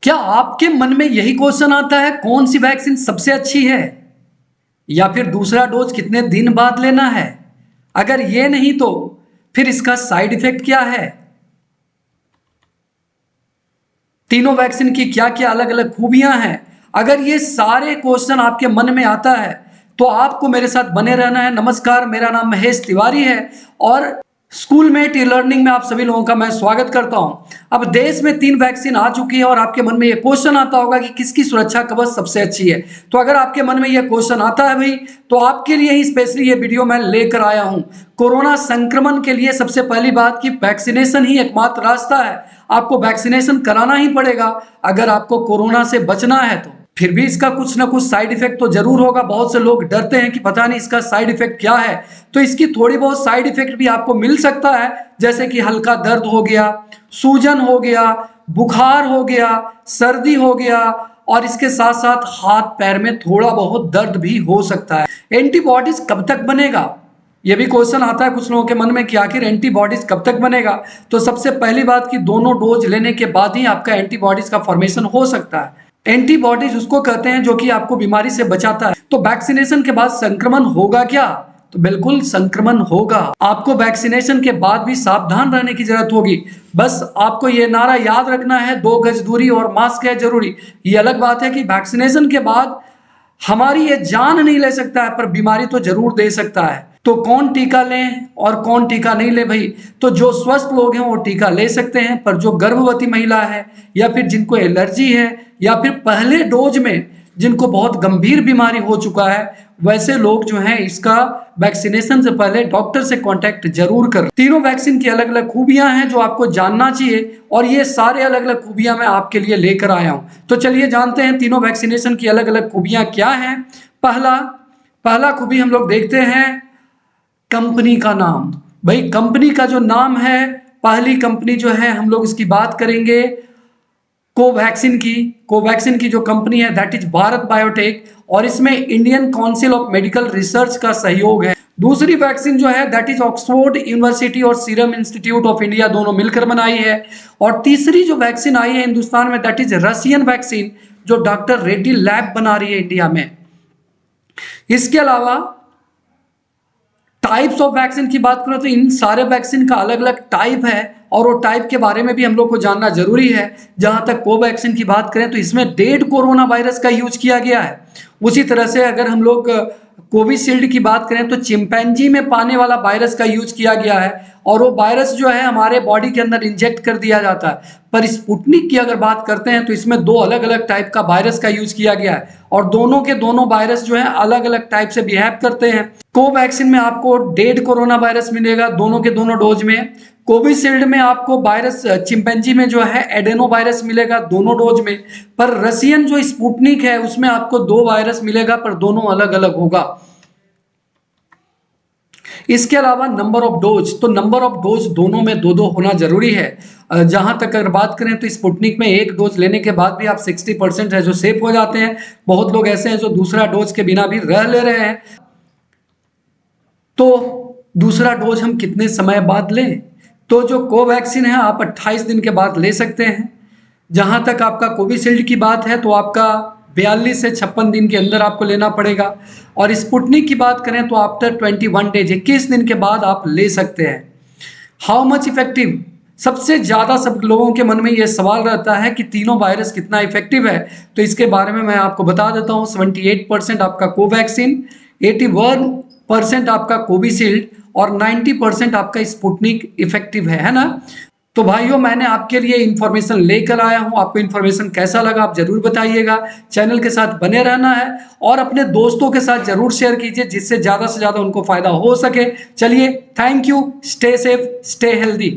क्या आपके मन में यही क्वेश्चन आता है कौन सी वैक्सीन सबसे अच्छी है, या फिर दूसरा डोज कितने दिन बाद लेना है? अगर ये नहीं तो फिर इसका साइड इफेक्ट क्या है? तीनों वैक्सीन की क्या क्या अलग अलग खूबियां हैं? अगर ये सारे क्वेश्चन आपके मन में आता है तो आपको मेरे साथ बने रहना है। नमस्कार, मेरा नाम महेश तिवारी है और स्कूलमेट ई लर्निंग में आप सभी लोगों का मैं स्वागत करता हूं। अब देश में 3 वैक्सीन आ चुकी है और आपके मन में यह क्वेश्चन आता होगा कि किसकी सुरक्षा कवच सबसे अच्छी है। तो अगर आपके मन में यह क्वेश्चन आता है भाई, तो आपके लिए ही स्पेशली ये वीडियो मैं लेकर आया हूं। कोरोना संक्रमण के लिए सबसे पहली बात कि वैक्सीनेशन ही एकमात्र रास्ता है। आपको वैक्सीनेशन कराना ही पड़ेगा अगर आपको कोरोना से बचना है। तो फिर भी इसका कुछ ना कुछ साइड इफेक्ट तो जरूर होगा। बहुत से लोग डरते हैं कि पता नहीं इसका साइड इफेक्ट क्या है, तो इसकी थोड़ी बहुत साइड इफेक्ट भी आपको मिल सकता है, जैसे कि हल्का दर्द हो गया, सूजन हो गया, बुखार हो गया, सर्दी हो गया, और इसके साथ साथ हाथ पैर में थोड़ा बहुत दर्द भी हो सकता है। एंटीबॉडीज कब तक बनेगा, ये भी क्वेश्चन आता है कुछ लोगों के मन में कि आखिर एंटीबॉडीज कब तक बनेगा। तो सबसे पहली बात कि दोनों डोज लेने के बाद ही आपका एंटीबॉडीज का फॉर्मेशन हो सकता है। एंटीबॉडीज उसको कहते हैं जो कि आपको बीमारी से बचाता है। तो वैक्सीनेशन के बाद संक्रमण होगा क्या? तो बिल्कुल संक्रमण होगा। आपको वैक्सीनेशन के बाद भी सावधान रहने की जरूरत होगी। बस आपको ये नारा याद रखना है, 2 गज दूरी और मास्क है जरूरी। ये अलग बात है कि वैक्सीनेशन के बाद हमारी ये जान नहीं ले सकता है, पर बीमारी तो जरूर दे सकता है। तो कौन टीका लें और कौन टीका नहीं ले भाई? तो जो स्वस्थ लोग हैं वो टीका ले सकते हैं, पर जो गर्भवती महिला है या फिर जिनको एलर्जी है या फिर पहले डोज में जिनको बहुत गंभीर बीमारी हो चुका है, वैसे लोग जो हैं इसका वैक्सीनेशन से पहले डॉक्टर से कांटेक्ट जरूर करें। तीनों वैक्सीन की अलग अलग खूबियां हैं जो आपको जानना चाहिए, और ये सारे अलग अलग खूबियां मैं आपके लिए लेकर आया हूं। तो चलिए जानते हैं तीनों वैक्सीनेशन की अलग अलग खूबियां क्या हैं। पहला खूबी हम लोग देखते हैं कंपनी का नाम। भाई कंपनी का जो नाम है, पहली कंपनी जो है हम लोग इसकी बात करेंगे कोवैक्सीन की जो कंपनी है दैट इज भारत बायोटेक, और इसमें Indian council of medical research का सहयोग है। दूसरी वैक्सीन जो है दैट इज ऑक्सफोर्ड यूनिवर्सिटी और सीरम इंस्टीट्यूट ऑफ इंडिया दोनों मिलकर बनाई है। और तीसरी जो वैक्सीन आई है हिंदुस्तान में दैट इज रशियन वैक्सीन, जो डॉक्टर रेड्डी लैब बना रही है इंडिया में। इसके अलावा टाइप्स ऑफ वैक्सीन की बात करो तो इन सारे वैक्सीन का अलग अलग टाइप है, और वो टाइप के बारे में भी हम लोग को जानना जरूरी है। जहां तक कोवैक्सीन की बात करें तो इसमें डेड कोरोना वायरस का यूज किया गया है। उसी तरह से अगर हम लोग कोविशील्ड की बात करें तो चिंपैंजी में पाने वाला वायरस का यूज किया गया है, और वो वायरस जो है हमारे बॉडी के अंदर इंजेक्ट कर दिया जाता है। पर स्पुतनिक की अगर बात करते हैं तो इसमें 2 अलग अलग टाइप का वायरस का यूज किया गया है, और दोनों के दोनों वायरस जो है अलग अलग टाइप से बिहेव करते हैं। कोवैक्सीन में आपको डेड कोरोना वायरस मिलेगा दोनों के दोनों डोज में। कोविशील्ड में आपको वायरस चिंपैंजी में जो है एडेनो वायरस मिलेगा दोनों डोज में। पर रशियन जो स्पुतनिक है उसमें आपको 2 वायरस मिलेगा, पर दोनों अलग अलग होगा। इसके अलावा नंबर ऑफ डोज, तो नंबर ऑफ डोज दोनों में 2-2 होना जरूरी है। जहां तक अगर बात करें तो स्पुतनिक में 1 डोज लेने के बाद भी आप 60% है जो सेफ हो जाते हैं। बहुत लोग ऐसे हैं जो दूसरा डोज के बिना भी रह ले रहे हैं। तो दूसरा डोज हम कितने समय बाद लें? तो जो कोवैक्सीन है आप 28 दिन के बाद ले सकते हैं। जहां तक आपका कोविशील्ड की बात है तो आपका 42 से 56 दिन के अंदर आपको लेना पड़ेगा। और स्पुतनिक की बात करें तो आफ्टर 21 डेज 21 दिन के बाद आप ले सकते हैं। हाउ मच इफेक्टिव, सबसे ज्यादा सब लोगों के मन में यह सवाल रहता है कि तीनों वायरस कितना इफेक्टिव है। तो इसके बारे में मैं आपको बता देता हूं। 78% आपका कोवैक्सीन, 81% आपका कोविशील्ड और 90% आपका स्पुतनिक इफेक्टिव है ना। तो भाइयों मैंने आपके लिए इंफॉर्मेशन लेकर आया हूं। आपको इंफॉर्मेशन कैसा लगा आप जरूर बताइएगा। चैनल के साथ बने रहना है और अपने दोस्तों के साथ जरूर शेयर कीजिए जिससे ज्यादा से ज्यादा उनको फायदा हो सके। चलिए, thank you, stay safe, stay healthy.